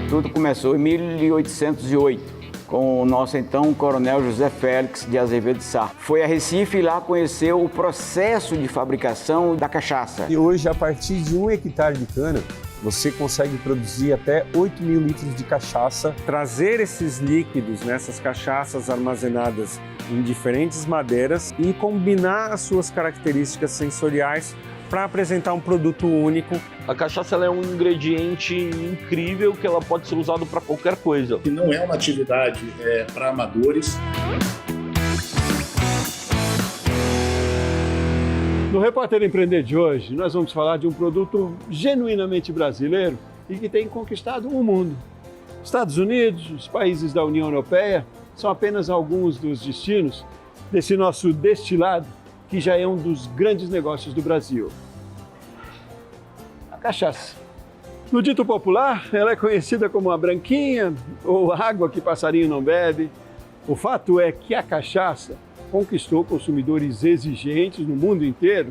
Tudo começou em 1808. Com o nosso então coronel José Félix de Azevedo de Sá. Foi a Recife e lá conheceu o processo de fabricação da cachaça. E hoje, a partir de 1 hectare de cana, você consegue produzir até 8.000 litros de cachaça. Trazer esses líquidos nessas cachaças armazenadas em diferentes madeiras e combinar as suas características sensoriais para apresentar um produto único. A cachaça ela é um ingrediente incrível que ela pode ser usado para qualquer coisa. Que não é uma atividade para amadores. No Repórter Empreender de hoje, nós vamos falar de um produto genuinamente brasileiro e que tem conquistado o mundo. Estados Unidos, os países da União Europeia são apenas alguns dos destinos desse nosso destilado, que já é um dos grandes negócios do Brasil. A cachaça. No dito popular, ela é conhecida como a branquinha ou água que passarinho não bebe. O fato é que a cachaça conquistou consumidores exigentes no mundo inteiro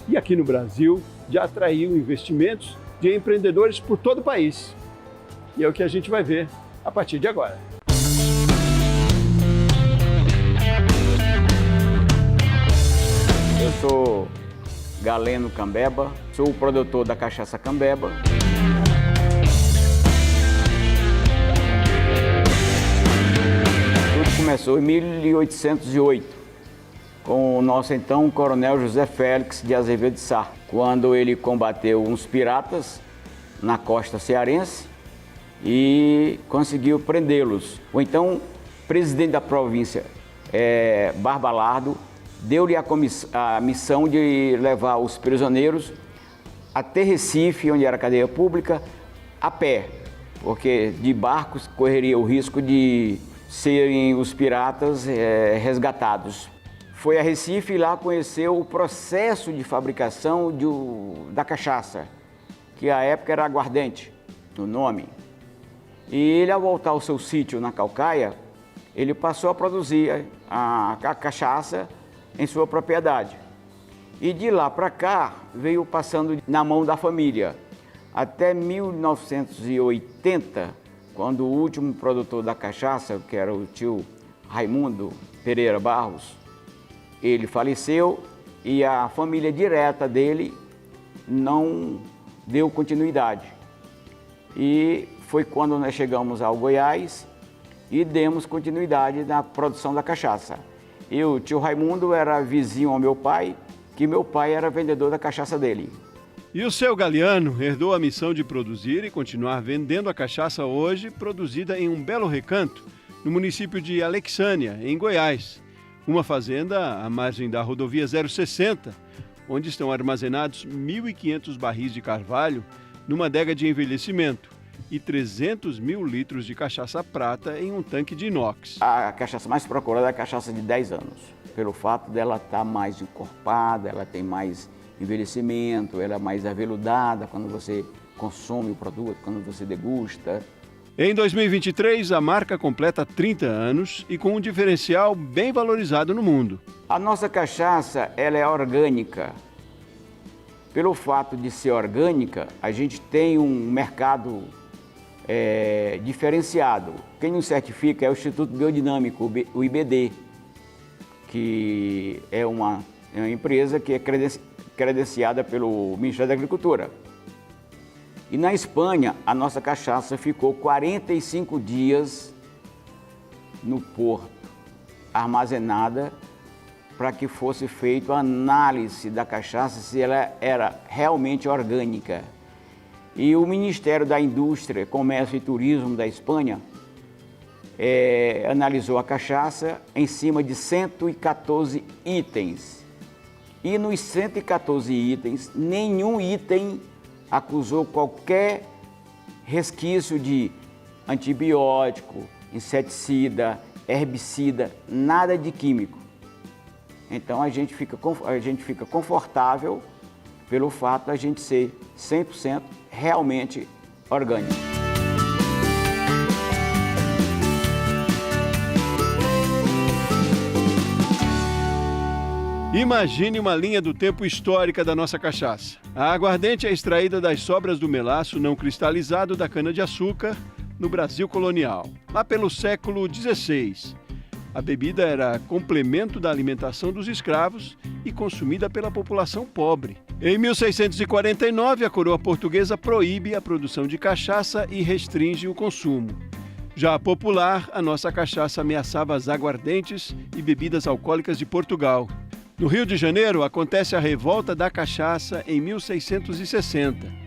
e aqui no Brasil já atraiu investimentos de empreendedores por todo o país. E é o que a gente vai ver a partir de agora. Eu sou Galeno Cambeba, sou o produtor da cachaça Cambeba. Tudo começou em 1808, com o nosso então coronel José Félix de Azevedo de Sá, quando ele combateu uns piratas na costa cearense e conseguiu prendê-los. O então presidente da província, Barbalardo, deu-lhe a missão de levar os prisioneiros até Recife, onde era a cadeia pública, a pé, porque de barcos correria o risco de serem os piratas resgatados. Foi a Recife e lá conheceu o processo de fabricação da cachaça, que à época era aguardente, no nome. E ele, ao voltar ao seu sítio na Caucaia, ele passou a produzir a cachaça em sua propriedade. E de lá para cá, veio passando na mão da família. Até 1980, quando o último produtor da cachaça, que era o tio Raimundo Pereira Barros, ele faleceu e a família direta dele não deu continuidade. E foi quando nós chegamos ao Goiás e demos continuidade na produção da cachaça. E o tio Raimundo era vizinho ao meu pai, que meu pai era vendedor da cachaça dele. E o seu Galiano herdou a missão de produzir e continuar vendendo a cachaça hoje, produzida em um belo recanto, no município de Alexânia, em Goiás. Uma fazenda à margem da rodovia 060, onde estão armazenados 1.500 barris de carvalho numa adega de envelhecimento e 300.000 litros de cachaça prata em um tanque de inox. A cachaça mais procurada é a cachaça de 10 anos, pelo fato dela estar mais encorpada, ela tem mais envelhecimento, ela é mais aveludada quando você consome o produto, quando você degusta. Em 2023, a marca completa 30 anos e com um diferencial bem valorizado no mundo. A nossa cachaça, ela é orgânica. Pelo fato de ser orgânica, a gente tem um mercado diferenciado. Quem nos certifica é o Instituto Biodinâmico, o IBD, que é uma empresa que é credenciada pelo Ministério da Agricultura. E na Espanha, a nossa cachaça ficou 45 dias no porto, armazenada, para que fosse feita a análise da cachaça, se ela era realmente orgânica. E o Ministério da Indústria, Comércio e Turismo da Espanha analisou a cachaça em cima de 114 itens. E nos 114 itens, nenhum item acusou qualquer resquício de antibiótico, inseticida, herbicida, nada de químico. Então a gente fica confortável pelo fato da gente ser 100% realmente orgânico. Imagine uma linha do tempo histórica da nossa cachaça. A aguardente é extraída das sobras do melaço não cristalizado da cana-de-açúcar, no Brasil colonial, lá pelo século XVI. A bebida era complemento da alimentação dos escravos e consumida pela população pobre. Em 1649, a coroa portuguesa proíbe a produção de cachaça e restringe o consumo. Já a popular, a nossa cachaça ameaçava as aguardentes e bebidas alcoólicas de Portugal. No Rio de Janeiro, acontece a Revolta da Cachaça em 1660.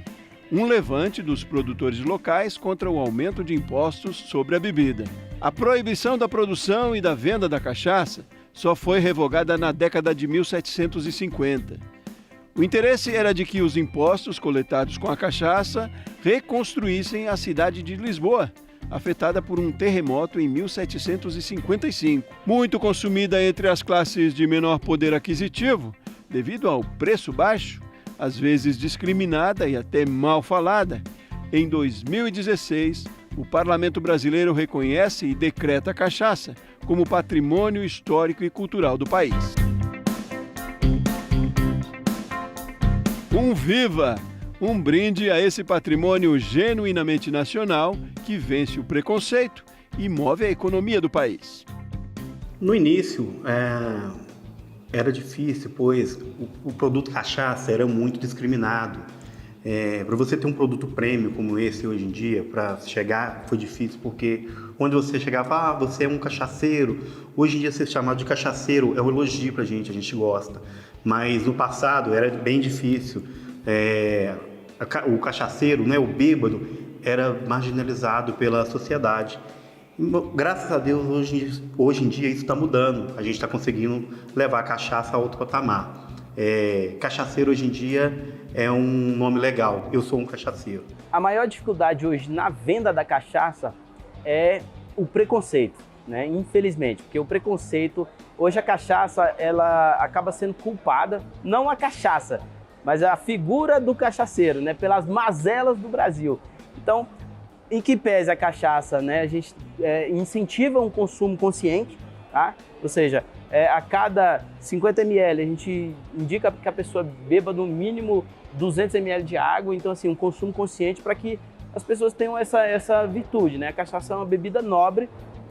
Um levante dos produtores locais contra o aumento de impostos sobre a bebida. A proibição da produção e da venda da cachaça só foi revogada na década de 1750. O interesse era de que os impostos coletados com a cachaça reconstruíssem a cidade de Lisboa, afetada por um terremoto em 1755. Muito consumida entre as classes de menor poder aquisitivo, devido ao preço baixo, às vezes discriminada e até mal falada, em 2016, o Parlamento Brasileiro reconhece e decreta a cachaça como patrimônio histórico e cultural do país. Um viva! Um brinde a esse patrimônio genuinamente nacional que vence o preconceito e move a economia do país. No início, era difícil, pois o produto cachaça era muito discriminado. Para você ter um produto premium como esse hoje em dia, para chegar foi difícil, porque onde você chegava, você é um cachaceiro. Hoje em dia ser chamado de cachaceiro é um elogio para a gente gosta. Mas no passado era bem difícil. O cachaceiro, né, o bêbado, era marginalizado pela sociedade. Graças a Deus, hoje em dia isso está mudando. A gente está conseguindo levar a cachaça a outro patamar. Cachaceiro hoje em dia é um nome legal. Eu sou um cachaceiro. A maior dificuldade hoje na venda da cachaça é o preconceito, né? Infelizmente, porque o preconceito, hoje a cachaça, ela acaba sendo culpada, não a cachaça, mas a figura do cachaceiro, né? Pelas mazelas do Brasil. Então, em que pese a cachaça, né? A gente incentiva um consumo consciente, tá? Ou seja, a cada 50 ml a gente indica que a pessoa beba no mínimo 200 ml de água. Então, assim, um consumo consciente para que as pessoas tenham essa virtude, né? A cachaça é uma bebida nobre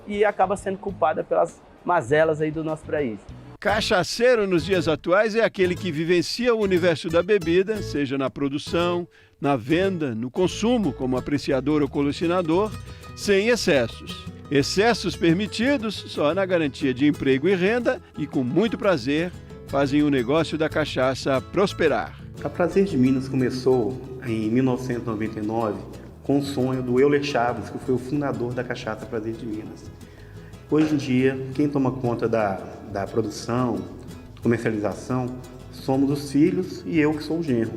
e acaba sendo culpada pelas mazelas aí do nosso país. Cachaceiro nos dias atuais é aquele que vivencia o universo da bebida, seja na produção, na venda, no consumo, como apreciador ou colecionador, sem excessos. Excessos permitidos só na garantia de emprego e renda e, com muito prazer, fazem o negócio da cachaça prosperar. A Prazer de Minas começou em 1999 com o sonho do Euler Chaves, que foi o fundador da cachaça Prazer de Minas. Hoje em dia, quem toma conta da produção, comercialização, somos os filhos e eu que sou o genro.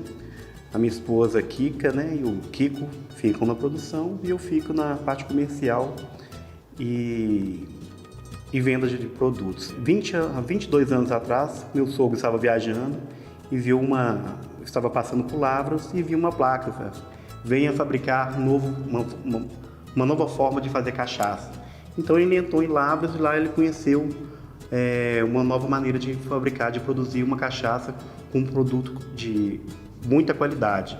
A minha esposa Kika, né, e o Kiko ficam na produção e eu fico na parte comercial e venda de produtos. 22 anos atrás, meu sogro estava viajando e estava passando por Lavras e viu uma placa, venha fabricar uma nova forma de fazer cachaça. Então ele entrou em Lavras e lá ele conheceu uma nova maneira de fabricar, de produzir uma cachaça com um produto de muita qualidade.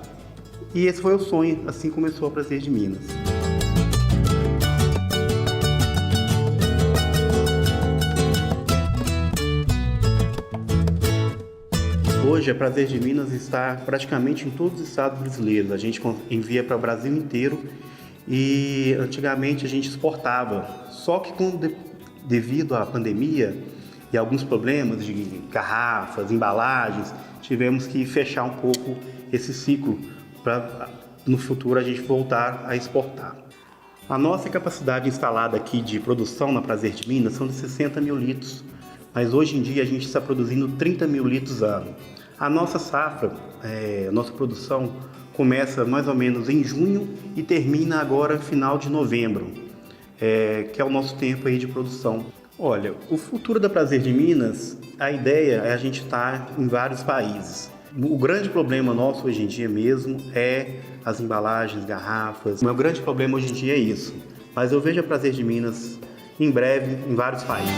E esse foi o sonho, assim começou a Prazer de Minas. Hoje a Prazer de Minas está praticamente em todos os estados brasileiros. A gente envia para o Brasil inteiro e antigamente a gente exportava. Só que devido à pandemia e alguns problemas de garrafas, embalagens, tivemos que fechar um pouco esse ciclo para no futuro a gente voltar a exportar. A nossa capacidade instalada aqui de produção na Prazer de Minas são de 60 mil litros, mas hoje em dia a gente está produzindo 30 mil litros ano. A nossa safra, a nossa produção começa mais ou menos em junho e termina agora final de novembro, que é o nosso tempo aí de produção. Olha, o futuro da Prazer de Minas, a ideia é a gente estar em vários países. O grande problema nosso hoje em dia mesmo é as embalagens, garrafas. O meu grande problema hoje em dia é isso. Mas eu vejo a Prazer de Minas em breve em vários países.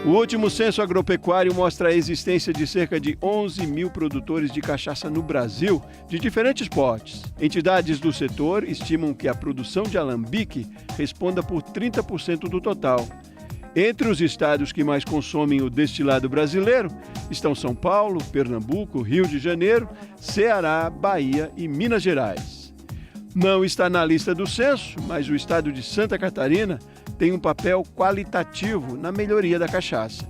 O último censo agropecuário mostra a existência de cerca de 11 mil produtores de cachaça no Brasil, de diferentes portes. Entidades do setor estimam que a produção de alambique responda por 30% do total. Entre os estados que mais consomem o destilado brasileiro estão São Paulo, Pernambuco, Rio de Janeiro, Ceará, Bahia e Minas Gerais. Não está na lista do censo, mas o estado de Santa Catarina tem um papel qualitativo na melhoria da cachaça.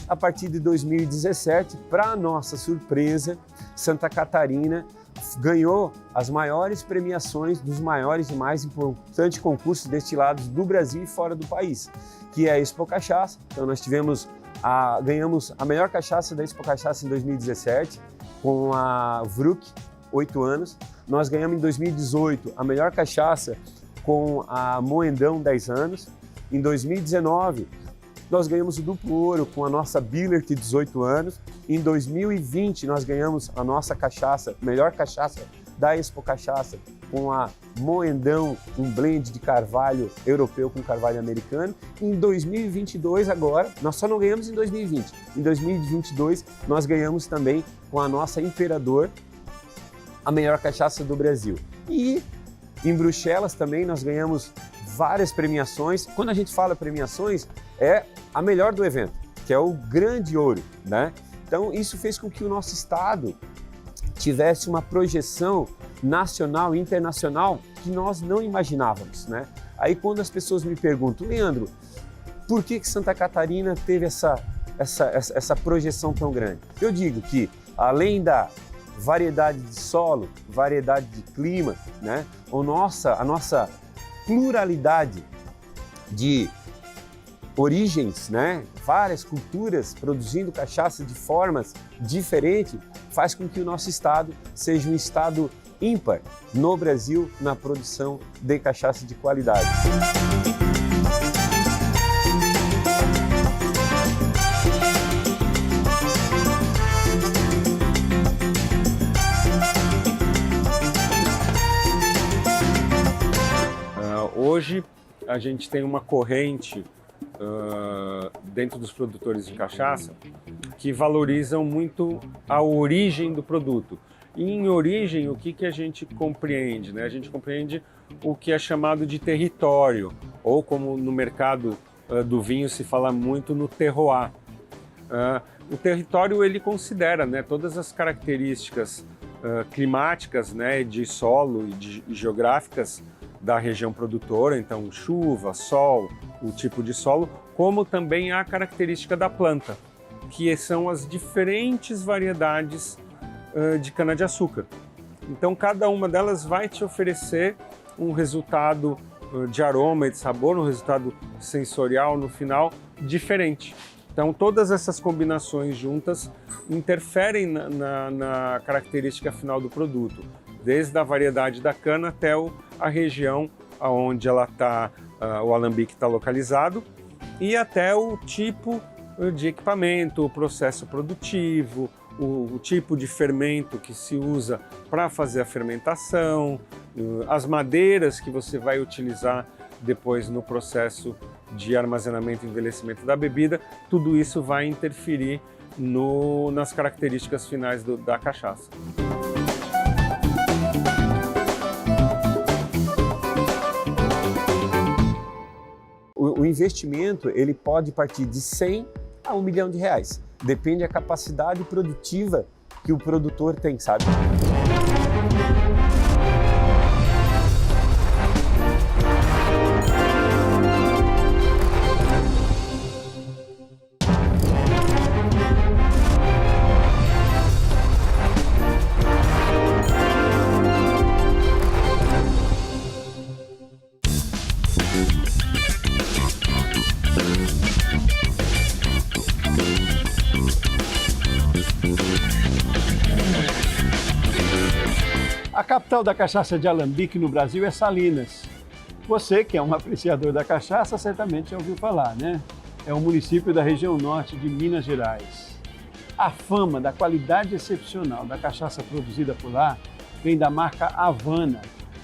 A partir de 2017, para nossa surpresa, Santa Catarina ganhou as maiores premiações dos maiores e mais importantes concursos destilados do Brasil e fora do país, que é a Expo Cachaça. Então nós ganhamos a melhor cachaça da Expo Cachaça em 2017, com a Vruk, 8 anos. Nós ganhamos em 2018 a melhor cachaça com a Moendão, 10 anos. Em 2019, nós ganhamos o duplo ouro com a nossa Billert, 18 anos. Em 2020, nós ganhamos a nossa cachaça, melhor cachaça da Expo Cachaça, com a Moendão, um blend de carvalho europeu com carvalho americano. Em 2022, agora, nós só não ganhamos em 2020. Em 2022, nós ganhamos também com a nossa Imperador, a melhor cachaça do Brasil. E em Bruxelas também nós ganhamos várias premiações. Quando a gente fala premiações, é a melhor do evento, que é o grande ouro, né? Então isso fez com que o nosso estado tivesse uma projeção nacional e internacional que nós não imaginávamos, né? Aí quando as pessoas me perguntam, Leandro, por que Santa Catarina teve essa projeção tão grande? Eu digo que além da variedade de solo, variedade de clima, né? A nossa pluralidade de origens, né? Várias culturas produzindo cachaça de formas diferentes, faz com que o nosso estado seja um estado ímpar no Brasil na produção de cachaça de qualidade. Hoje a gente tem uma corrente dentro dos produtores de cachaça que valorizam muito a origem do produto. E em origem, o que a gente compreende, né? A gente compreende o que é chamado de território, ou como no mercado do vinho se fala muito no terroir. O território ele considera, né, todas as características climáticas, né, de solo e geográficas da região produtora, então chuva, sol, o tipo de solo, como também a característica da planta, que são as diferentes variedades de cana-de-açúcar. Então cada uma delas vai te oferecer um resultado de aroma e de sabor, um resultado sensorial no final diferente. Então todas essas combinações juntas interferem na característica final do produto, desde a variedade da cana até a região onde o alambique está localizado e até o tipo de equipamento, o processo produtivo, o tipo de fermento que se usa para fazer a fermentação, as madeiras que você vai utilizar depois no processo de armazenamento e envelhecimento da bebida, tudo isso vai interferir nas características finais da cachaça. O investimento ele pode partir de 100 a 1 milhão de reais. Depende da capacidade produtiva que o produtor tem, sabe? A capital da cachaça de alambique no Brasil é Salinas. Você, que é um apreciador da cachaça, certamente já ouviu falar, né? É um município da região norte de Minas Gerais. A fama da qualidade excepcional da cachaça produzida por lá vem da marca Havana,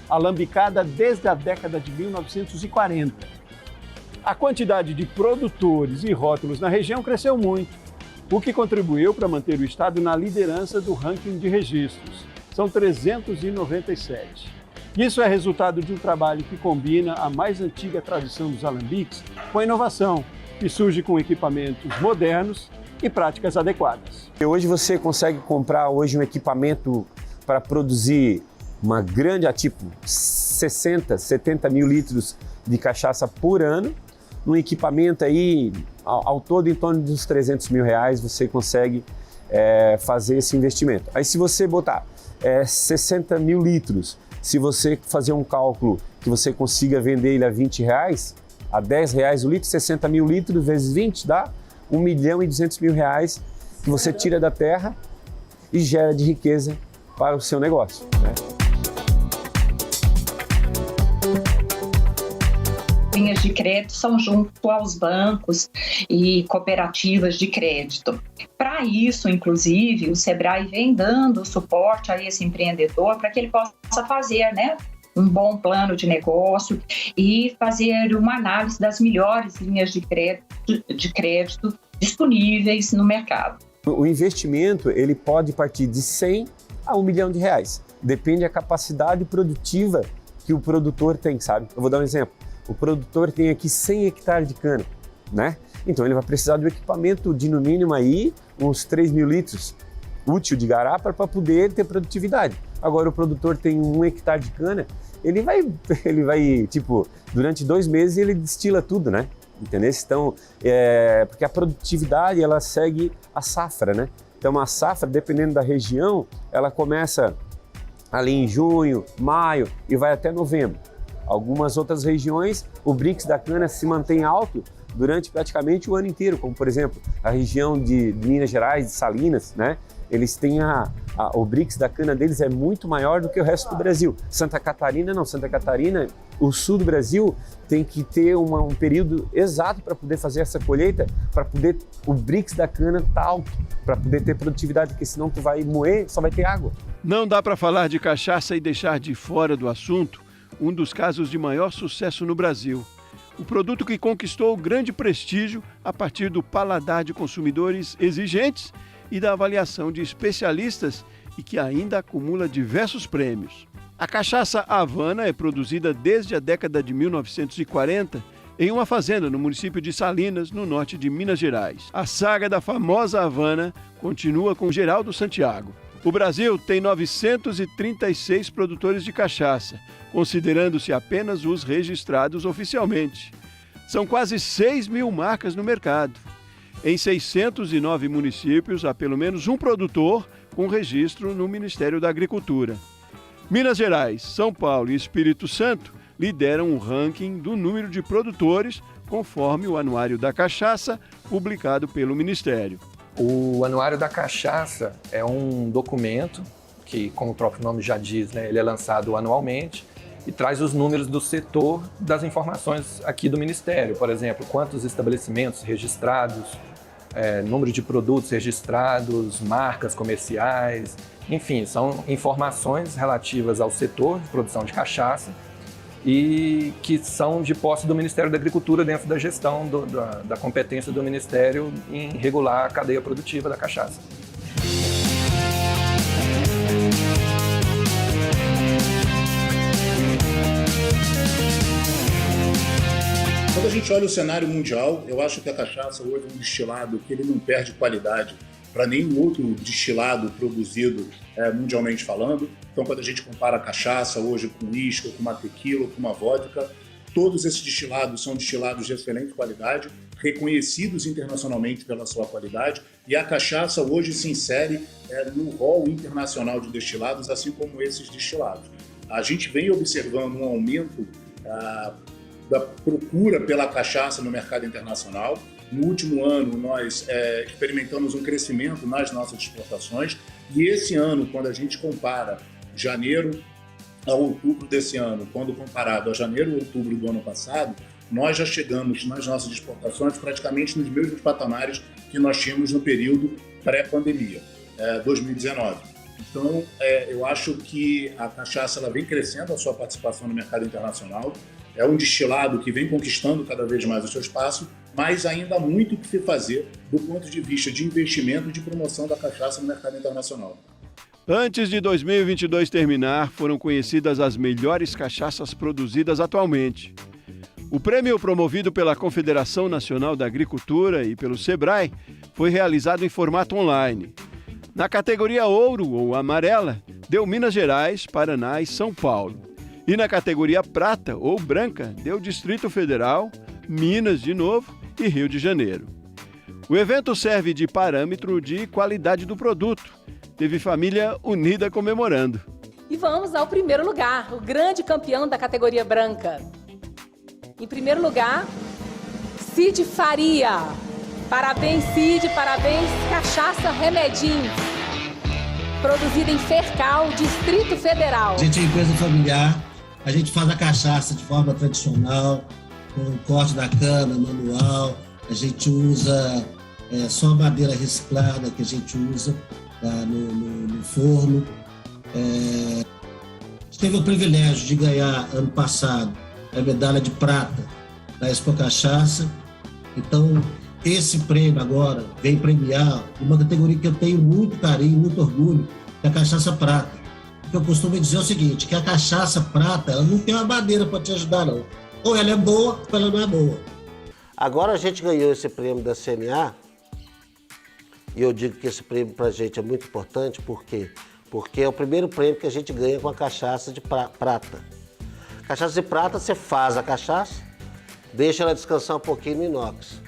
alambicada desde a década de 1940. A quantidade de produtores e rótulos na região cresceu muito, o que contribuiu para manter o estado na liderança do ranking de registros. São 397. Isso é resultado de um trabalho que combina a mais antiga tradição dos alambiques com a inovação, que surge com equipamentos modernos e práticas adequadas. Hoje você consegue comprar um equipamento para produzir uma grande, tipo 60, 70 mil litros de cachaça por ano. Num equipamento aí, ao todo, em torno dos 300 mil reais, você consegue fazer esse investimento. Aí se você botar 60 mil litros, se você fazer um cálculo que você consiga vender ele a 20 reais, a 10 reais o litro, 60 mil litros vezes 20 dá 1 milhão e 200 mil reais que você tira da terra e gera de riqueza para o seu negócio, né? Linhas de crédito são junto aos bancos e cooperativas de crédito. Para isso, inclusive, o Sebrae vem dando suporte a esse empreendedor para que ele possa fazer, né, um bom plano de negócio e fazer uma análise das melhores linhas de crédito disponíveis no mercado. O investimento ele pode partir de 100 a 1 milhão de reais. Depende da capacidade produtiva que o produtor tem, sabe? Eu vou dar um exemplo. O produtor tem aqui 100 hectares de cana, né? Então ele vai precisar de um equipamento de no mínimo aí uns 3 mil litros útil de garapa para poder ter produtividade. Agora o produtor tem 1 hectare de cana, ele vai tipo, durante 2 meses ele destila tudo, né? Entendeu? Então, porque a produtividade ela segue a safra, né? Então a safra, dependendo da região, ela começa ali em junho, maio e vai até novembro. Algumas outras regiões, o BRICS da cana se mantém alto durante praticamente o ano inteiro, como por exemplo, a região de Minas Gerais, de Salinas, né? Eles têm o BRICS da cana deles é muito maior do que o resto do Brasil. Santa Catarina não, Santa Catarina, o sul do Brasil tem que ter um período exato para poder fazer essa colheita, para poder o BRICS da cana tá alto, para poder ter produtividade, porque senão tu vai moer, só vai ter água. Não dá para falar de cachaça e deixar de fora do assunto um dos casos de maior sucesso no Brasil. O produto que conquistou grande prestígio a partir do paladar de consumidores exigentes e da avaliação de especialistas e que ainda acumula diversos prêmios. A cachaça Havana é produzida desde a década de 1940 em uma fazenda no município de Salinas, no norte de Minas Gerais. A saga da famosa Havana continua com Geraldo Santiago. O Brasil tem 936 produtores de cachaça, considerando-se apenas os registrados oficialmente. São quase 6 mil marcas no mercado. Em 609 municípios, há pelo menos um produtor com registro no Ministério da Agricultura. Minas Gerais, São Paulo e Espírito Santo lideram o ranking do número de produtores, conforme o Anuário da Cachaça, publicado pelo Ministério. O Anuário da Cachaça é um documento que, como o próprio nome já diz, né, ele é lançado anualmente e traz os números do setor das informações aqui do Ministério. Por exemplo, quantos estabelecimentos registrados, número de produtos registrados, marcas comerciais, enfim, são informações relativas ao setor de produção de cachaça e que são de posse do Ministério da Agricultura dentro da gestão da competência do Ministério em regular a cadeia produtiva da cachaça. Quando a gente olha o cenário mundial, eu acho que a cachaça hoje é um destilado que ele não perde qualidade para nenhum outro destilado produzido mundialmente falando. Então, quando a gente compara a cachaça hoje com uísque, com uma tequila, com uma vodka, todos esses destilados são destilados de excelente qualidade, reconhecidos internacionalmente pela sua qualidade, e a cachaça hoje se insere no rol internacional de destilados, assim como esses destilados. A gente vem observando um aumento da procura pela cachaça no mercado internacional. No último ano, nós experimentamos um crescimento nas nossas exportações e esse ano, quando a gente compara janeiro a outubro desse ano, quando comparado a janeiro e outubro do ano passado, nós já chegamos nas nossas exportações praticamente nos mesmos patamares que nós tínhamos no período pré-pandemia, 2019. Então, eu acho que a cachaça ela vem crescendo a sua participação no mercado internacional. é um destilado que vem conquistando cada vez mais o seu espaço, mas ainda há muito o que se fazer do ponto de vista de investimento e de promoção da cachaça no mercado internacional. Antes de 2022 terminar, foram conhecidas as melhores cachaças produzidas atualmente. O prêmio promovido pela Confederação Nacional da Agricultura e pelo SEBRAE foi realizado em formato online. Na categoria Ouro ou Amarela, deu Minas Gerais, Paraná e São Paulo. E na categoria Prata ou Branca, deu Distrito Federal, Minas de novo e Rio de Janeiro. O evento serve de parâmetro de qualidade do produto. Teve família unida comemorando. E vamos ao primeiro lugar, o grande campeão da categoria branca. Em primeiro lugar, Cid Faria. Parabéns, Cid, parabéns, Cachaça Remedinho. Produzida em Fercal, Distrito Federal. A gente é empresa familiar, a gente faz a cachaça de forma tradicional, com o corte da cana manual, a gente usa só madeira reciclada que a gente usa no forno. A gente teve o privilégio de ganhar ano passado a medalha de prata da Expo Cachaça. Então, esse prêmio agora vem premiar uma categoria que eu tenho muito carinho, muito orgulho, que é a cachaça prata. Porque eu costumo dizer o seguinte, que a cachaça prata, ela não tem uma madeira para te ajudar, não. Ou ela é boa, ou ela não é boa. Agora a gente ganhou esse prêmio da CNA, e eu digo que esse prêmio para a gente é muito importante, por quê? Porque é o primeiro prêmio que a gente ganha com a cachaça de prata. Cachaça de prata, você faz a cachaça, deixa ela descansar um pouquinho no inox.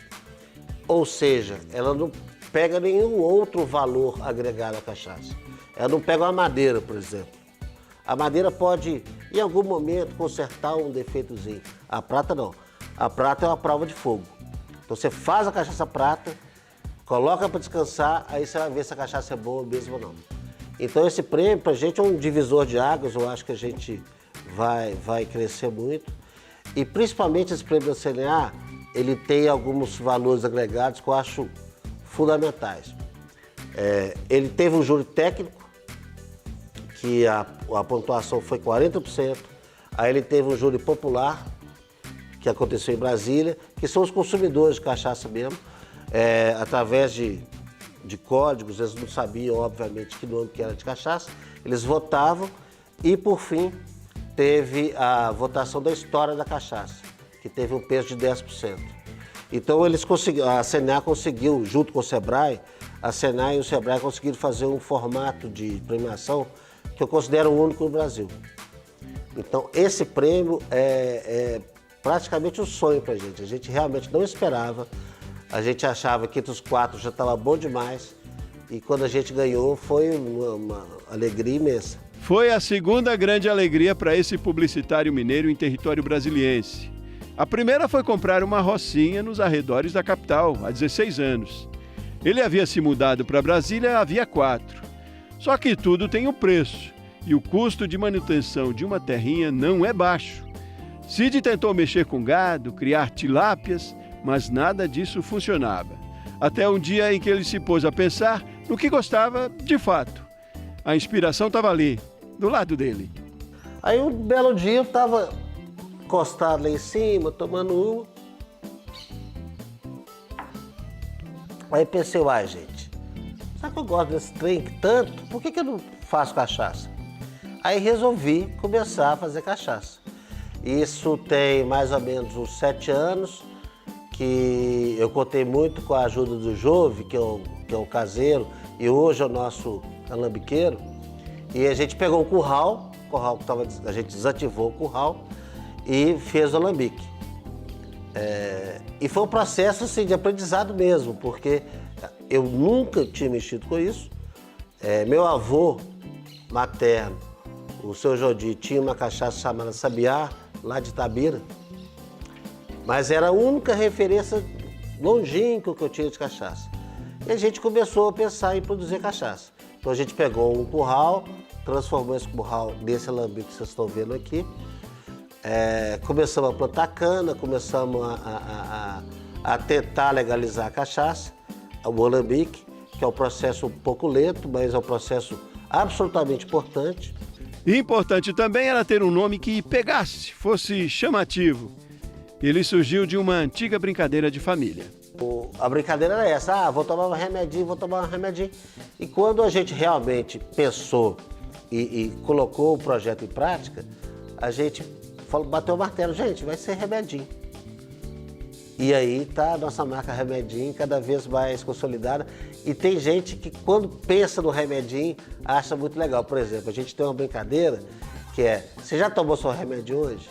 Ou seja, ela não pega nenhum outro valor agregado à cachaça. Ela não pega uma madeira, por exemplo. A madeira pode, em algum momento, consertar um defeitozinho. A prata não. A prata é uma prova de fogo. Então você faz a cachaça prata, coloca para descansar, aí você vai ver se a cachaça é boa mesmo ou não. Então esse prêmio para a gente é um divisor de águas, eu acho que a gente vai crescer muito. E principalmente esse prêmio da CNA, ele tem alguns valores agregados que eu acho fundamentais. Ele teve um júri técnico, que a pontuação foi 40%. Aí ele teve um júri popular, que aconteceu em Brasília, que são os consumidores de cachaça mesmo, através de códigos, eles não sabiam, obviamente, que nome que era de cachaça, eles votavam e, por fim, teve a votação da história da cachaça, que teve um peso de 10%. Então, a CNA conseguiu, junto com o SEBRAE, a CNA e o SEBRAE conseguiram fazer um formato de premiação que eu considero o único no Brasil. Então, esse prêmio é praticamente um sonho para a gente realmente não esperava, a gente achava que entre os 4 já estava bom demais e quando a gente ganhou foi uma alegria imensa. Foi a segunda grande alegria para esse publicitário mineiro em território brasiliense. A primeira foi comprar uma rocinha nos arredores da capital, há 16 anos. Ele havia se mudado para Brasília havia 4. Só que tudo tem um preço, e o custo de manutenção de uma terrinha não é baixo. Cid tentou mexer com gado, criar tilápias, mas nada disso funcionava. Até um dia em que ele se pôs a pensar no que gostava de fato. A inspiração estava ali, do lado dele. Aí um belo dia eu estava encostado lá em cima, tomando uma. Aí pensei, gente, sabe que eu gosto desse trem tanto? Por que eu não faço cachaça? Aí resolvi começar a fazer cachaça. Isso tem mais ou menos uns 7 anos, que eu contei muito com a ajuda do Jove, que é o caseiro, e hoje é o nosso alambiqueiro. E a gente pegou um curral que a gente desativou o curral e fez o alambique. E foi um processo assim, de aprendizado mesmo, porque eu nunca tinha mexido com isso. Meu avô materno, o seu Jodi, tinha uma cachaça chamada Sabiá, lá de Itabira, mas era a única referência longínqua que eu tinha de cachaça. E a gente começou a pensar em produzir cachaça. Então a gente pegou um curral, transformou esse curral nesse alambique que vocês estão vendo aqui. Começamos a plantar cana, começamos a tentar legalizar a cachaça, o alambique, que é um processo um pouco lento, mas é um processo absolutamente importante. E importante também era ter um nome que pegasse, fosse chamativo. Ele surgiu de uma antiga brincadeira de família. A brincadeira era essa, vou tomar um remedinho, vou tomar um remedinho. E quando a gente realmente pensou e colocou o projeto em prática, a gente bateu o martelo, gente, vai ser remedinho. E aí tá a nossa marca Remedinho cada vez mais consolidada. E tem gente que quando pensa no remedinho, acha muito legal. Por exemplo, a gente tem uma brincadeira que é, você já tomou seu remédio hoje?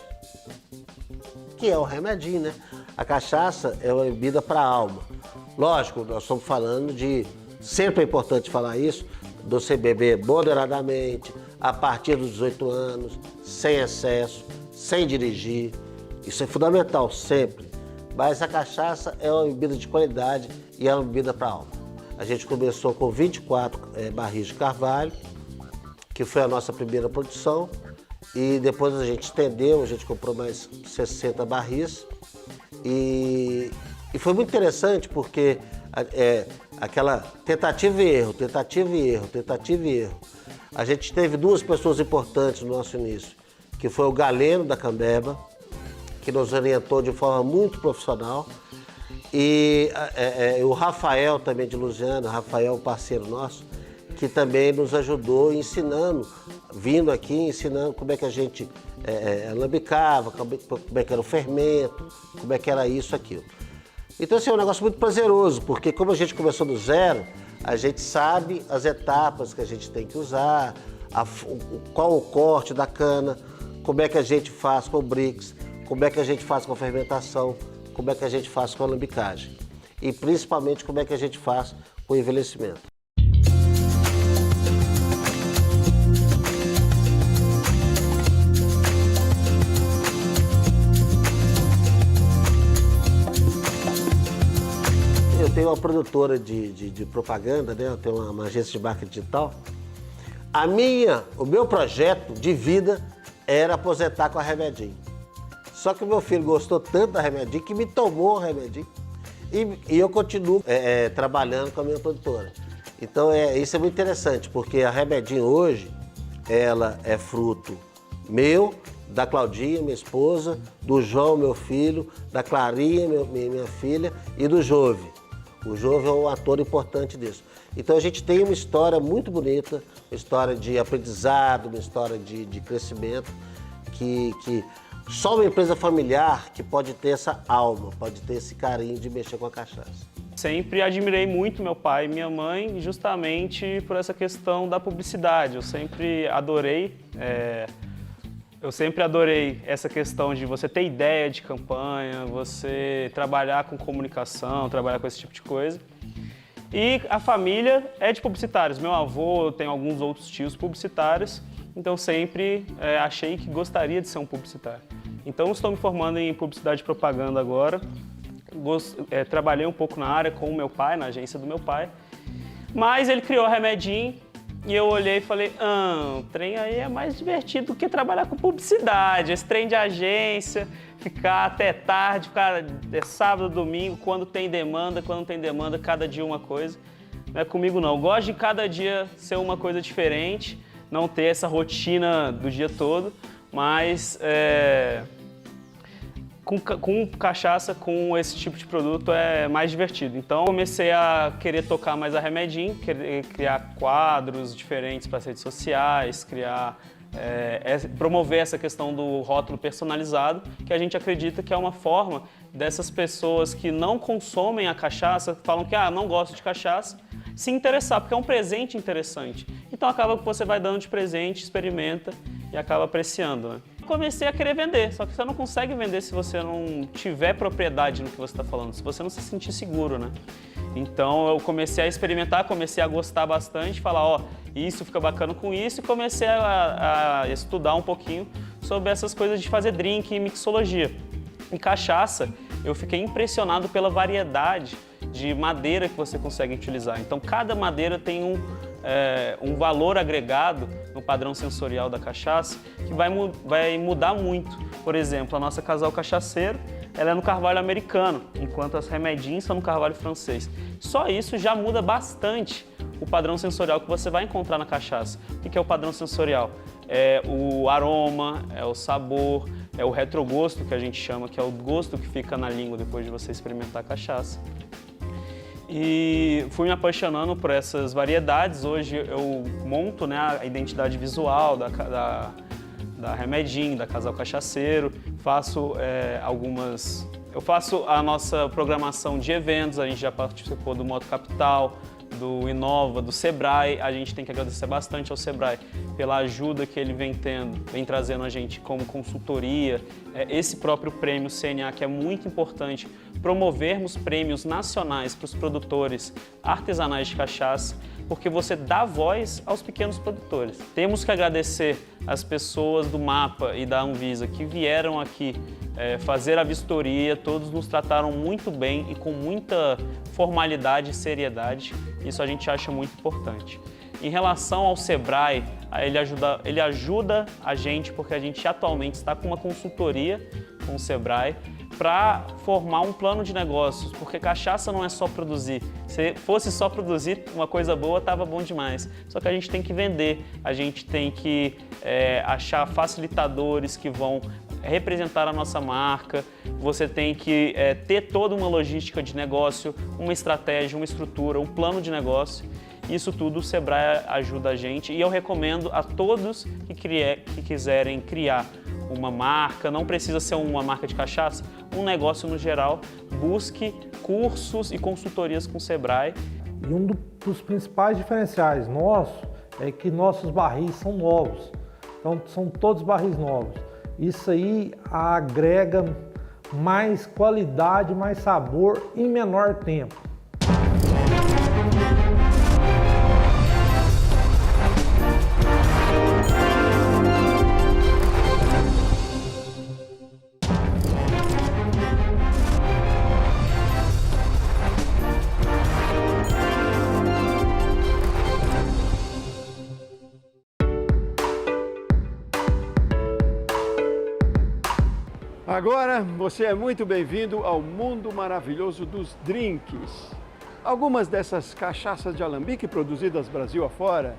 Que é o remedinho, né? A cachaça é uma bebida para a alma. Lógico, nós estamos falando de, sempre é importante falar isso, de você beber moderadamente, a partir dos 18 anos, sem excesso, sem dirigir. Isso é fundamental, sempre. Mas a cachaça é uma bebida de qualidade e é uma bebida para a alma. A gente começou com 24 barris de carvalho, que foi a nossa primeira produção, e depois a gente estendeu, a gente comprou mais 60 barris, e foi muito interessante porque aquela tentativa e erro, tentativa e erro, tentativa e erro. A gente teve duas pessoas importantes no nosso início, que foi o Galeno da Cambeba, que nos orientou de forma muito profissional, e o Rafael também de Lusiana, Rafael, parceiro nosso, que também nos ajudou ensinando, vindo aqui ensinando como é que a gente alambicava, como é que era o fermento, como é que era isso, aquilo. Então, assim, é um negócio muito prazeroso, porque como a gente começou do zero, a gente sabe as etapas que a gente tem que usar, qual o corte da cana, como é que a gente faz com o brix, como é que a gente faz com a fermentação, como é que a gente faz com a alambicagem e principalmente como é que a gente faz com o envelhecimento. Eu tenho uma produtora de propaganda, né? Eu tenho uma agência de marketing digital. O meu projeto de vida era aposentar com a Remedinho. Só que o meu filho gostou tanto da Remedinho que me tomou o Remedinho. E eu continuo trabalhando com a minha produtora. Então isso é muito interessante, porque a Remedinho hoje, ela é fruto meu, da Claudinha, minha esposa, do João, meu filho, da Clarinha, minha filha, e do Jove. O Jove é um ator importante disso. Então a gente tem uma história muito bonita, uma história de aprendizado, uma história de crescimento, que só uma empresa familiar que pode ter essa alma, pode ter esse carinho de mexer com a cachaça. Sempre admirei muito meu pai e minha mãe, justamente por essa questão da publicidade. Eu sempre adorei essa questão de você ter ideia de campanha, você trabalhar com comunicação, trabalhar com esse tipo de coisa. E a família é de publicitários. Meu avô tem alguns outros tios publicitários, então sempre achei que gostaria de ser um publicitário. Então estou me formando em publicidade e propaganda agora. Trabalhei um pouco na área com o meu pai, na agência do meu pai. Mas ele criou a Remedinho e eu olhei e falei, o trem aí é mais divertido do que trabalhar com publicidade. Esse trem de agência, ficar até tarde, ficar sábado, domingo, quando tem demanda, cada dia uma coisa. Não é comigo não. Eu gosto de cada dia ser uma coisa diferente, não ter essa rotina do dia todo, mas com cachaça, com esse tipo de produto é mais divertido. Então comecei a querer tocar mais a Remedinho, criar quadros diferentes para as redes sociais, promover essa questão do rótulo personalizado, que a gente acredita que é uma forma dessas pessoas que não consomem a cachaça, falam que não gosto de cachaça, se interessar, porque é um presente interessante. Então acaba que você vai dando de presente, experimenta e acaba apreciando, né? Comecei a querer vender, só que você não consegue vender se você não tiver propriedade no que você está falando, se você não se sentir seguro, né? Então eu comecei a experimentar, comecei a gostar bastante, falar, isso fica bacana com isso, e comecei a estudar um pouquinho sobre essas coisas de fazer drink e mixologia. E cachaça, eu fiquei impressionado pela variedade de madeira que você consegue utilizar. Então cada madeira tem um valor agregado no padrão sensorial da cachaça que vai mudar muito. Por exemplo, a nossa Casal Cachaceiro, ela é no carvalho americano, enquanto as Remedinhos são no carvalho francês. Só isso já muda bastante o padrão sensorial que você vai encontrar na cachaça. O que é o padrão sensorial? é o aroma, é o sabor, é o retrogosto que a gente chama, que é o gosto que fica na língua depois de você experimentar a cachaça. E fui me apaixonando por essas variedades. Hoje eu monto, né, a identidade visual da Remedinho, da Casal Cachaceiro, eu faço a nossa programação de eventos. A gente já participou do Moto Capital, do Inova, do Sebrae. A gente tem que agradecer bastante ao Sebrae pela ajuda que ele vem trazendo a gente como consultoria. Esse próprio prêmio CNA, que é muito importante, promovermos prêmios nacionais para os produtores artesanais de cachaça, porque você dá voz aos pequenos produtores. Temos que agradecer as pessoas do MAPA e da Anvisa que vieram aqui fazer a vistoria. Todos nos trataram muito bem e com muita formalidade e seriedade. Isso a gente acha muito importante. Em relação ao Sebrae, ele ajuda a gente, porque a gente atualmente está com uma consultoria com o Sebrae para formar um plano de negócios, porque cachaça não é só produzir. Se fosse só produzir uma coisa boa, estava bom demais. Só que a gente tem que vender, a gente tem que achar facilitadores que vão representar a nossa marca. Você tem que ter toda uma logística de negócio, uma estratégia, uma estrutura, um plano de negócio. Isso tudo o Sebrae ajuda a gente, e eu recomendo a todos que quiserem criar uma marca, não precisa ser uma marca de cachaça, um negócio no geral, busque cursos e consultorias com o Sebrae. E um dos principais diferenciais nossos é que nossos barris são novos, então são todos barris novos. Isso aí agrega mais qualidade, mais sabor em menor tempo. Agora você é muito bem-vindo ao mundo maravilhoso dos drinks. Algumas dessas cachaças de alambique produzidas Brasil afora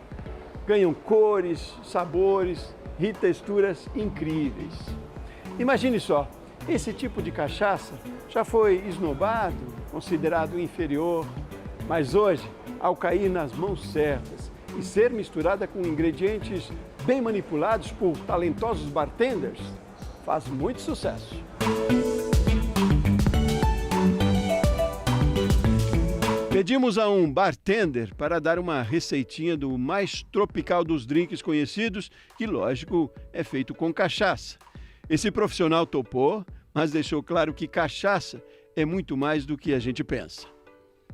ganham cores, sabores e texturas incríveis. Imagine só, esse tipo de cachaça já foi esnobado, considerado inferior, mas hoje, ao cair nas mãos certas e ser misturada com ingredientes bem manipulados por talentosos bartenders, faz muito sucesso. Pedimos a um bartender para dar uma receitinha do mais tropical dos drinks conhecidos, que, lógico, é feito com cachaça. Esse profissional topou, mas deixou claro que cachaça é muito mais do que a gente pensa.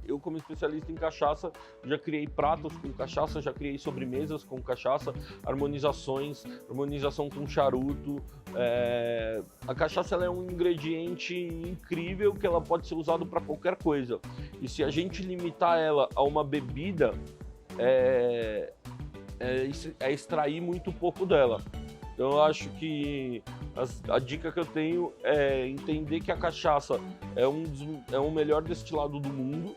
Eu, como especialista em cachaça, já criei pratos com cachaça, já criei sobremesas com cachaça, harmonização com charuto. A cachaça ela é um ingrediente incrível que ela pode ser usado para qualquer coisa. E se a gente limitar ela a uma bebida, é extrair muito pouco dela. Então eu acho que a dica que eu tenho é entender que a cachaça é o melhor destilado do mundo.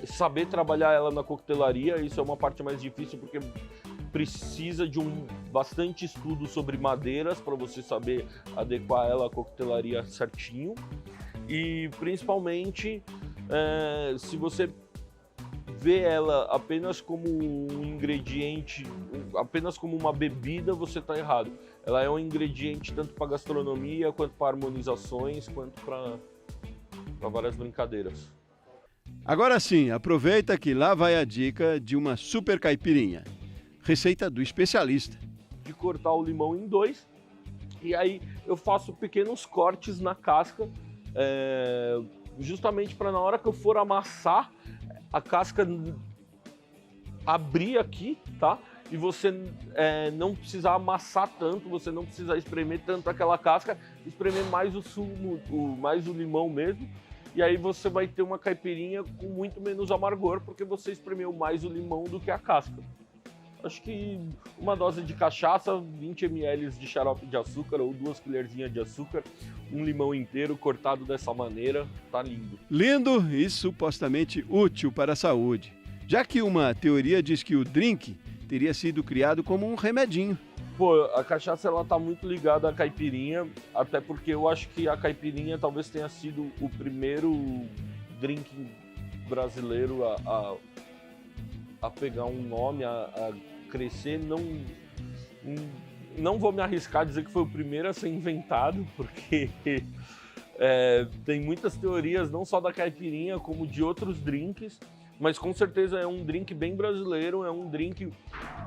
Saber trabalhar ela na coquetelaria, isso é uma parte mais difícil porque precisa de bastante estudo sobre madeiras para você saber adequar ela à coquetelaria certinho. E principalmente se você vê ela apenas como um ingrediente, apenas como uma bebida, você está errado. Ela é um ingrediente tanto para gastronomia, quanto para harmonizações, quanto para várias brincadeiras. Agora sim, aproveita que lá vai a dica de uma super caipirinha. Receita do especialista. De cortar o limão em dois, e aí eu faço pequenos cortes na casca, justamente para na hora que eu for amassar, a casca abrir aqui, tá? E você não precisar amassar tanto, você não precisa espremer tanto aquela casca, espremer mais o sumo, mais o limão mesmo. E aí você vai ter uma caipirinha com muito menos amargor, porque você espremeu mais o limão do que a casca. Acho que uma dose de cachaça, 20 ml de xarope de açúcar ou 2 colherzinhas de açúcar, um limão inteiro cortado dessa maneira, tá lindo. Lindo e supostamente útil para a saúde, já que uma teoria diz que o drink teria sido criado como um remedinho. Pô, a cachaça ela tá muito ligada à caipirinha, até porque eu acho que a caipirinha talvez tenha sido o primeiro drink brasileiro a pegar um nome, a crescer. Não vou me arriscar a dizer que foi o primeiro a ser inventado, porque tem muitas teorias, não só da caipirinha, como de outros drinks, mas com certeza é um drink bem brasileiro, é um drink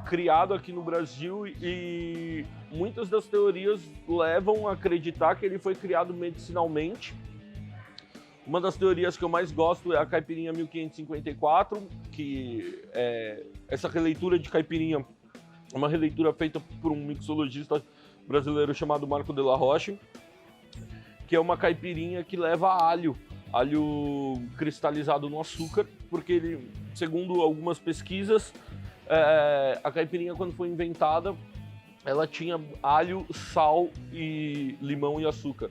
criado aqui no Brasil e muitas das teorias levam a acreditar que ele foi criado medicinalmente. Uma das teorias que eu mais gosto é a caipirinha 1554, que essa releitura de caipirinha é uma releitura feita por um mixologista brasileiro chamado Marco de la Roche, que é uma caipirinha que leva alho cristalizado no açúcar, porque ele, segundo algumas pesquisas, a caipirinha quando foi inventada, ela tinha alho, sal, e limão e açúcar.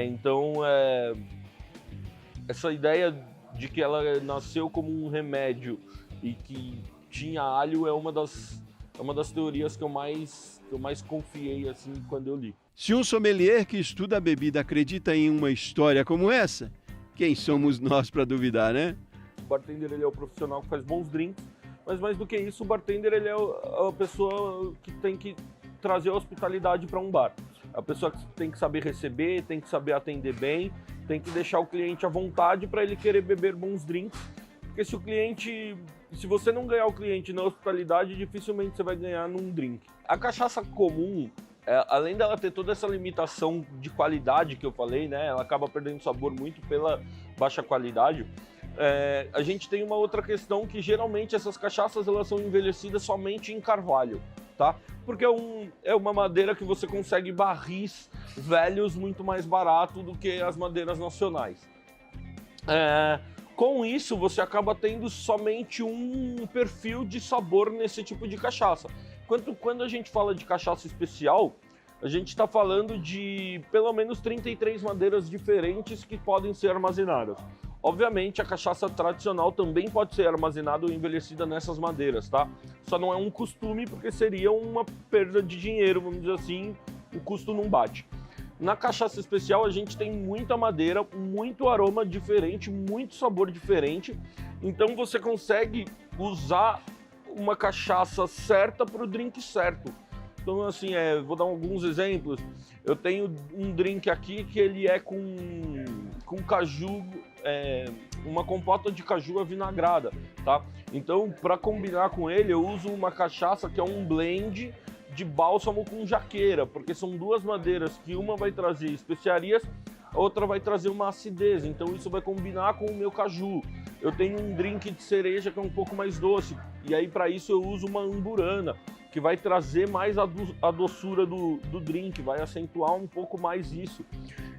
Então, essa ideia de que ela nasceu como um remédio e que tinha alho é uma das teorias que eu mais confiei assim quando eu li. Se um sommelier que estuda a bebida acredita em uma história como essa, quem somos nós para duvidar, né? O bartender ele é o profissional que faz bons drinks, mas mais do que isso, o bartender ele é a pessoa que tem que trazer a hospitalidade para um bar. A pessoa que tem que saber receber, tem que saber atender bem, tem que deixar o cliente à vontade para ele querer beber bons drinks. Porque se você não ganhar o cliente na hospitalidade, dificilmente você vai ganhar num drink. A cachaça comum, além dela ter toda essa limitação de qualidade que eu falei, né, ela acaba perdendo sabor muito pela baixa qualidade. A gente tem uma outra questão que geralmente essas cachaças elas são envelhecidas somente em carvalho, tá? Porque é uma madeira que você consegue barris velhos muito mais barato do que as madeiras nacionais. Com isso, você acaba tendo somente um perfil de sabor nesse tipo de cachaça. Quando a gente fala de cachaça especial, a gente está falando de pelo menos 33 madeiras diferentes que podem ser armazenadas. Obviamente, a cachaça tradicional também pode ser armazenada ou envelhecida nessas madeiras, tá? Só não é um costume, porque seria uma perda de dinheiro, vamos dizer assim, o custo não bate. Na cachaça especial, a gente tem muita madeira, muito aroma diferente, muito sabor diferente. Então, você consegue usar uma cachaça certa para o drink certo. Então, assim, vou dar alguns exemplos. Eu tenho um drink aqui que ele é com caju, uma compota de caju avinagrada, tá? Então, para combinar com ele, eu uso uma cachaça que é um blend de bálsamo com jaqueira, porque são duas madeiras que uma vai trazer especiarias, a outra vai trazer uma acidez, então isso vai combinar com o meu caju. Eu tenho um drink de cereja que é um pouco mais doce, e aí para isso eu uso uma amburana, que vai trazer mais a doçura do drink, vai acentuar um pouco mais isso.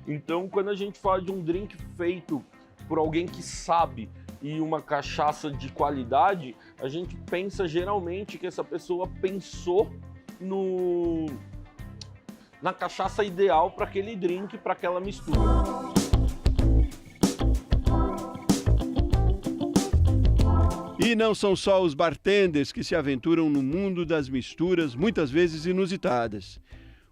Então, quando a gente fala de um drink feito por alguém que sabe e uma cachaça de qualidade, a gente pensa geralmente que essa pessoa pensou na cachaça ideal para aquele drink, para aquela mistura. E não são só os bartenders que se aventuram no mundo das misturas, muitas vezes inusitadas.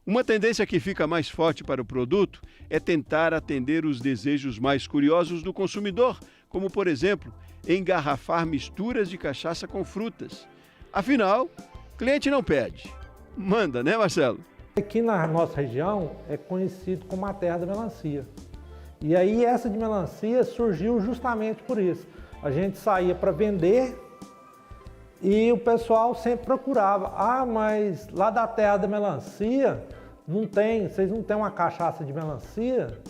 Uma tendência que fica mais forte para o produto é tentar atender os desejos mais curiosos do consumidor, como, por exemplo, engarrafar misturas de cachaça com frutas. Afinal, cliente não pede. Manda, né, Marcelo? Aqui na nossa região é conhecido como a terra da melancia. E aí essa de melancia surgiu justamente por isso. A gente saía para vender e o pessoal sempre procurava. Ah, mas lá da terra da melancia vocês não têm uma cachaça de melancia?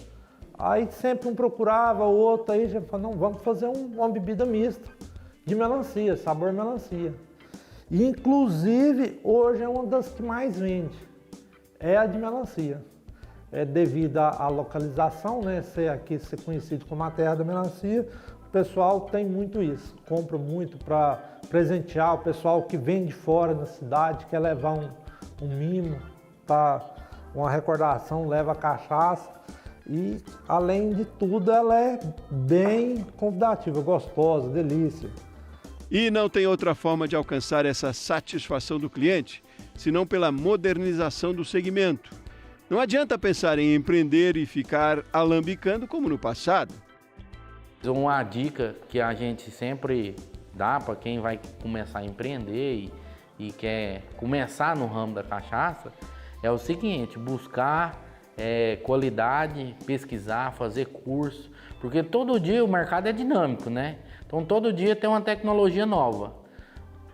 Aí sempre um procurava, o outro aí já falou, não, vamos fazer uma bebida mista de melancia, sabor melancia. E, inclusive, hoje é uma das que mais vende, é a de melancia. Devido à localização, né, ser conhecido como a terra da melancia, o pessoal tem muito isso, compra muito para presentear o pessoal que vem de fora da cidade, quer levar um mimo, uma recordação, leva a cachaça. E, além de tudo, ela é bem convidativa, gostosa, delícia. E não tem outra forma de alcançar essa satisfação do cliente, senão pela modernização do segmento. Não adianta pensar em empreender e ficar alambicando como no passado. Uma dica que a gente sempre dá para quem vai começar a empreender e quer começar no ramo da cachaça é o seguinte: buscar qualidade, pesquisar, fazer curso, porque todo dia o mercado é dinâmico, né? Então todo dia tem uma tecnologia nova.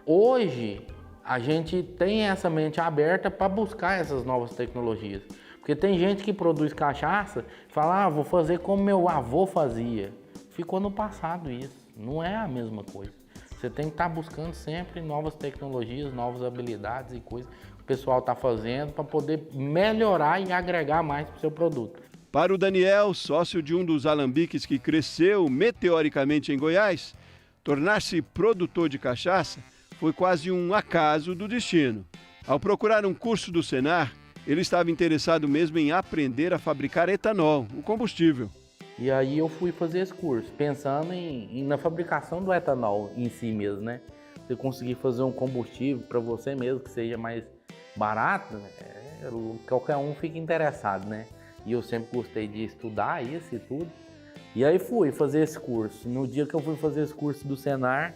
Hoje a gente tem essa mente aberta para buscar essas novas tecnologias, porque tem gente que produz cachaça e fala, vou fazer como meu avô fazia. Ficou no passado isso, não é a mesma coisa. Você tem que estar buscando sempre novas tecnologias, novas habilidades e coisas que o pessoal está fazendo para poder melhorar e agregar mais para o seu produto. Para o Daniel, sócio de um dos alambiques que cresceu meteoricamente em Goiás, tornar-se produtor de cachaça foi quase um acaso do destino. Ao procurar um curso do Senar, ele estava interessado mesmo em aprender a fabricar etanol, o combustível. E aí eu fui fazer esse curso, pensando na fabricação do etanol em si mesmo, né? Você conseguir fazer um combustível para você mesmo que seja mais barato, qualquer um fica interessado, né? E eu sempre gostei de estudar isso e tudo. E aí fui fazer esse curso. No dia que eu fui fazer esse curso do Senar,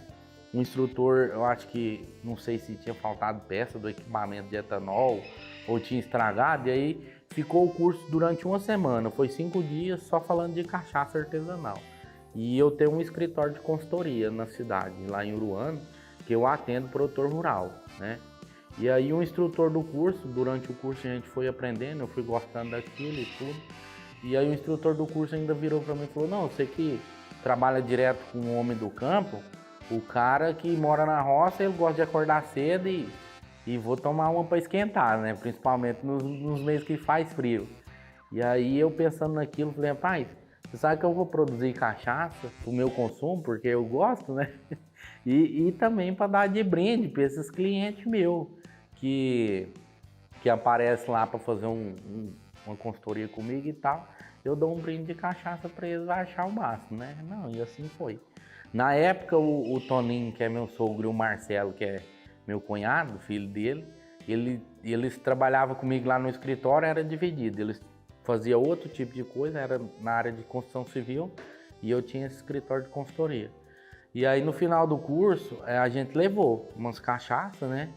um instrutor, eu acho que, não sei se tinha faltado peça do equipamento de etanol ou tinha estragado, e aí ficou o curso durante uma semana. Foi 5 dias só falando de cachaça artesanal. E eu tenho um escritório de consultoria na cidade, lá em Uruano, que eu atendo produtor rural, né? E aí o instrutor do curso, durante o curso a gente foi aprendendo, eu fui gostando daquilo e tudo. E aí o instrutor do curso ainda virou para mim e falou, não, você que trabalha direto com o homem do campo, o cara que mora na roça, ele gosta de acordar cedo e vou tomar uma para esquentar, né? Principalmente nos meses que faz frio. E aí eu pensando naquilo, falei, rapaz, você sabe que eu vou produzir cachaça pro meu consumo, porque eu gosto, né? E também para dar de brinde para esses clientes meus que aparecem lá para fazer uma consultoria comigo e tal. Eu dou um brinde de cachaça para eles achar o máximo, né? Não, e assim foi. Na época, o Toninho, que é meu sogro, e o Marcelo, que é meu cunhado, filho dele, eles trabalhavam comigo lá no escritório, era dividido. Eles faziam outro tipo de coisa, era na área de construção civil, e eu tinha esse escritório de consultoria. E aí, no final do curso, a gente levou umas cachaças, né,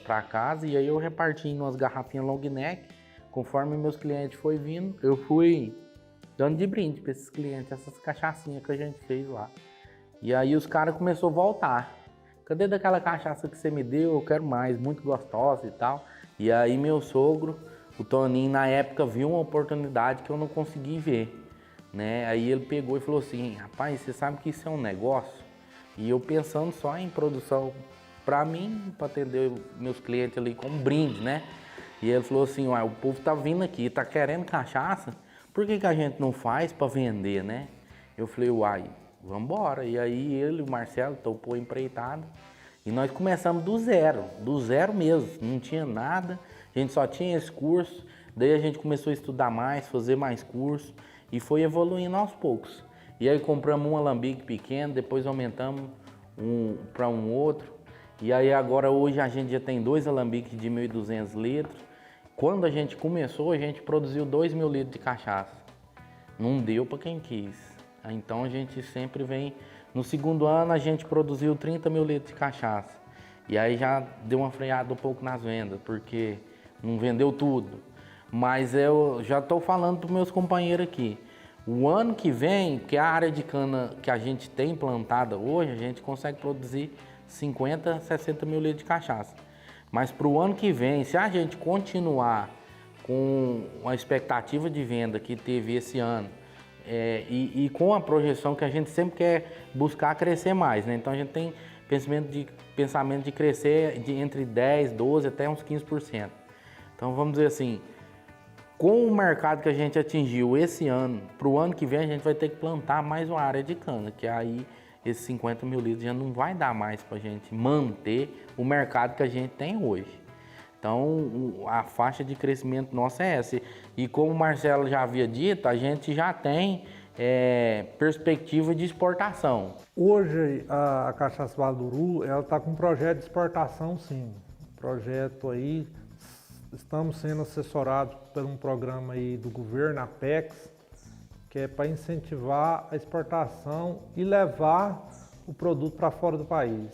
para casa, e aí eu reparti em umas garrafinhas long neck. Conforme meus clientes foram vindo, eu fui dando de brinde para esses clientes, essas cachaçinhas que a gente fez lá. E aí os caras começaram a voltar. Cadê daquela cachaça que você me deu? Eu quero mais, muito gostosa e tal. E aí meu sogro, o Toninho, na época viu uma oportunidade que eu não consegui ver, né? Aí ele pegou e falou assim, rapaz, você sabe que isso é um negócio? E eu pensando só em produção para mim, para atender meus clientes ali como brinde, né? E ele falou assim, uai, o povo tá vindo aqui, tá querendo cachaça, por que a gente não faz para vender, né? Eu falei, uai, vamos embora. E aí ele e o Marcelo topou empreitada e nós começamos do zero mesmo, não tinha nada, a gente só tinha esse curso, daí a gente começou a estudar mais, fazer mais curso e foi evoluindo aos poucos. E aí compramos um alambique pequeno, depois aumentamos para um outro, e aí agora hoje a gente já tem 2 alambiques de 1.200 litros. Quando a gente começou, a gente produziu 2.000 litros de cachaça. Não deu para quem quis. Então a gente sempre vem... No segundo ano a gente produziu 30.000 litros de cachaça. E aí já deu uma freada um pouco nas vendas, porque não vendeu tudo. Mas eu já estou falando para os meus companheiros aqui. O ano que vem, que a área de cana que a gente tem plantada hoje, a gente consegue produzir 50, 60 mil litros de cachaça. Mas para o ano que vem, se a gente continuar com a expectativa de venda que teve esse ano e com a projeção que a gente sempre quer buscar crescer mais, né? Então a gente tem pensamento de crescer entre 10%, 12% até uns 15%. Então vamos dizer assim, com o mercado que a gente atingiu esse ano, para o ano que vem a gente vai ter que plantar mais uma área de cana, que aí esses 50 mil litros já não vai dar mais para a gente manter o mercado que a gente tem hoje. Então, a faixa de crescimento nossa é essa. E como o Marcelo já havia dito, a gente já tem perspectiva de exportação. Hoje a Cachaça Vale do Uru, ela está com um projeto de exportação, sim. Projeto aí, estamos sendo assessorados por um programa aí do governo, Apex, que é para incentivar a exportação e levar o produto para fora do país.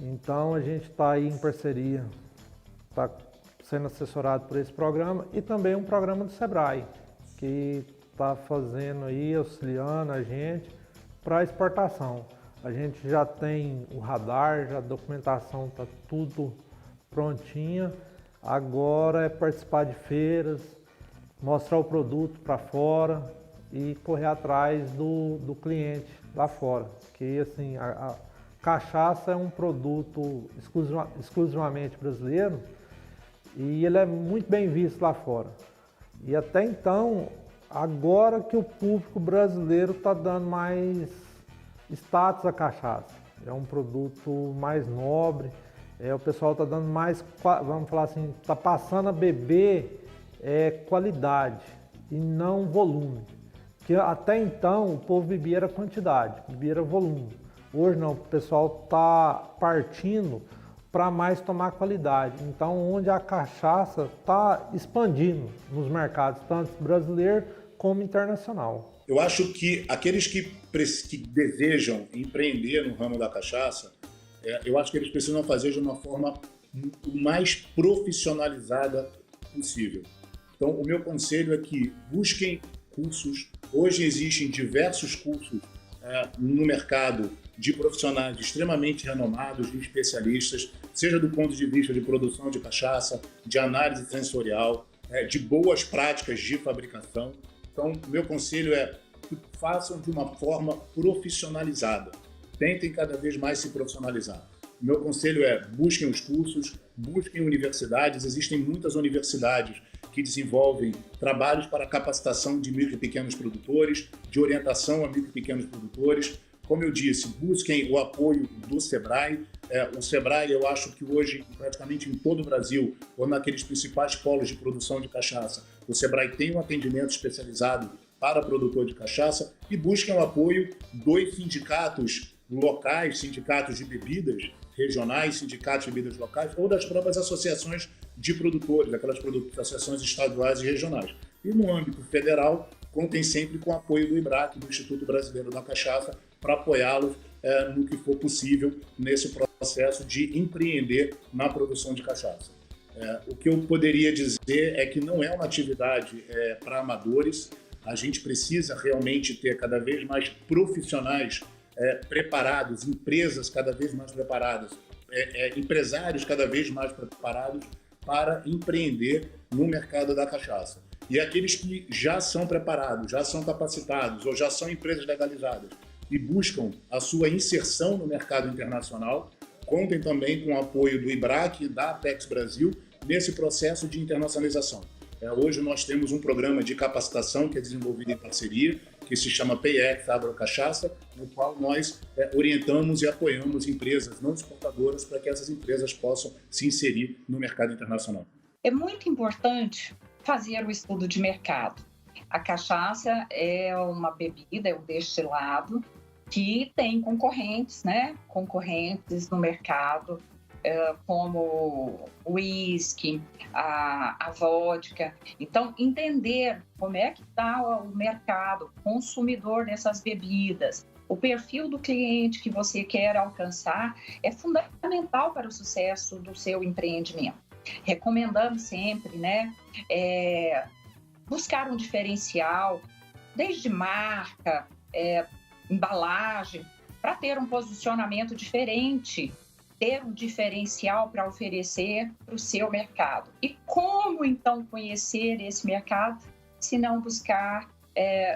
Então a gente está aí em parceria, está sendo assessorado por esse programa e também um programa do Sebrae, que está fazendo aí, auxiliando a gente para exportação. A gente já tem o radar, já a documentação está tudo prontinha. Agora é participar de feiras, mostrar o produto para fora e correr atrás do cliente lá fora. Que assim, a cachaça é um produto exclusivamente brasileiro e ele é muito bem visto lá fora. E até então, agora que o público brasileiro está dando mais status à cachaça. É um produto mais nobre, o pessoal está dando mais, vamos falar assim, está passando a beber qualidade e não volume. Que até então o povo bebia era quantidade, bebia era volume. Hoje não, o pessoal está partindo para mais tomar qualidade. Então, onde a cachaça está expandindo nos mercados, tanto brasileiro como internacional. Eu acho que aqueles que desejam empreender no ramo da cachaça, eu acho que eles precisam fazer de uma forma o mais profissionalizada possível. Então, o meu conselho é que busquem cursos. Hoje existem diversos cursos no mercado de profissionais extremamente renomados, de especialistas, seja do ponto de vista de produção de cachaça, de análise sensorial, de boas práticas de fabricação. Então, meu conselho é que façam de uma forma profissionalizada. Tentem cada vez mais se profissionalizar. Meu conselho é busquem os cursos, busquem universidades. Existem muitas universidades que desenvolvem trabalhos para capacitação de micro e pequenos produtores, de orientação a micro e pequenos produtores. Como eu disse, busquem o apoio do Sebrae. O Sebrae, eu acho que hoje, praticamente em todo o Brasil, ou naqueles principais polos de produção de cachaça, o Sebrae tem um atendimento especializado para produtor de cachaça, e busquem o apoio dos sindicatos locais, sindicatos de bebidas regionais, sindicatos de bebidas locais, ou das próprias associações de produtores, aquelas associações estaduais e regionais. E no âmbito federal, contem sempre com o apoio do IBRAC, do Instituto Brasileiro da Cachaça, para apoiá-los no que for possível nesse processo de empreender na produção de cachaça. O que eu poderia dizer é que não é uma atividade para amadores. A gente precisa realmente ter cada vez mais profissionais preparados, empresas cada vez mais preparadas, empresários cada vez mais preparados para empreender no mercado da cachaça. E aqueles que já são preparados, já são capacitados ou já são empresas legalizadas e buscam a sua inserção no mercado internacional, contem também com o apoio do IBRAC e da Apex Brasil nesse processo de internacionalização. Hoje nós temos um programa de capacitação que é desenvolvido em parceria, que se chama PayEx Agrocachaça, no qual nós orientamos e apoiamos empresas não exportadoras para que essas empresas possam se inserir no mercado internacional. É muito importante fazer o estudo de mercado. A cachaça é uma bebida, é um destilado que tem concorrentes, né? Concorrentes no mercado, como o uísque, a vodka. Então, entender como é que está o mercado, o consumidor dessas bebidas, o perfil do cliente que você quer alcançar é fundamental para o sucesso do seu empreendimento. Recomendamos sempre, né, buscar um diferencial, desde marca, embalagem, para ter um posicionamento diferente, ter um diferencial para oferecer para o seu mercado. E como, então, conhecer esse mercado, se não buscar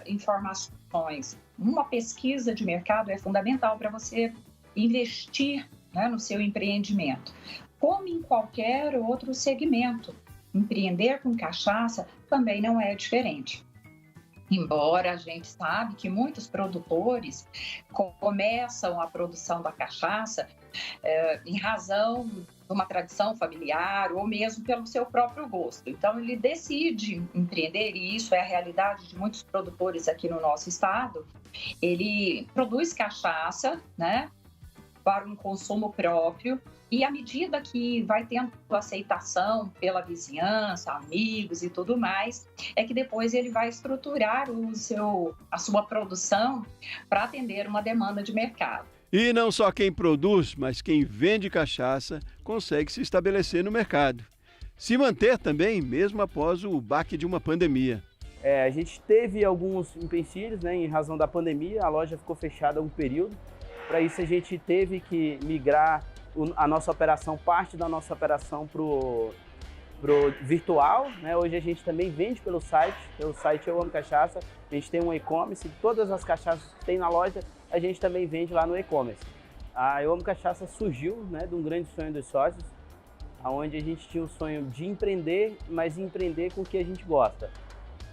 informações? Uma pesquisa de mercado é fundamental para você investir, né, no seu empreendimento. Como em qualquer outro segmento, empreender com cachaça também não é diferente. Embora a gente sabe que muitos produtores começam a produção da cachaça em razão uma tradição familiar ou mesmo pelo seu próprio gosto. Então, ele decide empreender, e isso é a realidade de muitos produtores aqui no nosso estado. Ele produz cachaça, né, para um consumo próprio, e à medida que vai tendo aceitação pela vizinhança, amigos e tudo mais, é que depois ele vai estruturar a sua produção para atender uma demanda de mercado. E não só quem produz, mas quem vende cachaça consegue se estabelecer no mercado. Se manter também, mesmo após o baque de uma pandemia. A gente teve alguns empecilhos, né, em razão da pandemia, a loja ficou fechada um período. Para isso a gente teve que migrar a nossa operação, parte da nossa operação pro virtual, né? Hoje a gente também vende pelo site Eu Amo Cachaça, a gente tem um e-commerce, todas as cachaças que tem na loja, a gente também vende lá no e-commerce. A Eu Amo Cachaça surgiu, né, de um grande sonho dos sócios, onde a gente tinha o sonho de empreender, mas empreender com o que a gente gosta.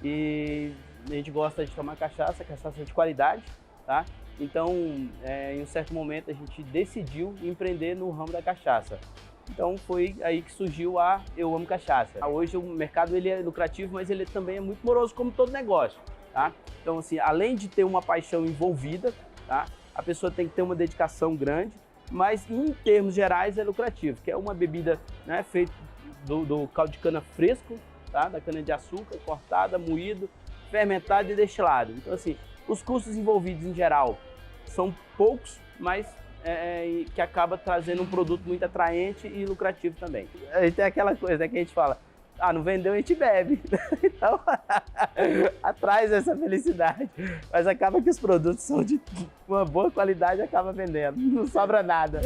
E a gente gosta de tomar cachaça de qualidade, tá? Então, em um certo momento, a gente decidiu empreender no ramo da cachaça. Então, foi aí que surgiu a Eu Amo Cachaça. Hoje, o mercado ele é lucrativo, mas ele também é muito moroso, como todo negócio, tá? Então, assim, além de ter uma paixão envolvida, tá? A pessoa tem que ter uma dedicação grande, mas, em termos gerais, é lucrativo, que é uma bebida, né, feita do caldo de cana fresco, tá? Da cana-de-açúcar, cortada, moído, fermentado e destilado. Então, assim, os custos envolvidos em geral são poucos, mas que acaba trazendo um produto muito atraente e lucrativo também. A gente tem aquela coisa, né, que a gente fala, não vendeu, a gente bebe. Então, atrás essa felicidade. Mas acaba que os produtos são de uma boa qualidade e acaba vendendo. Não sobra nada.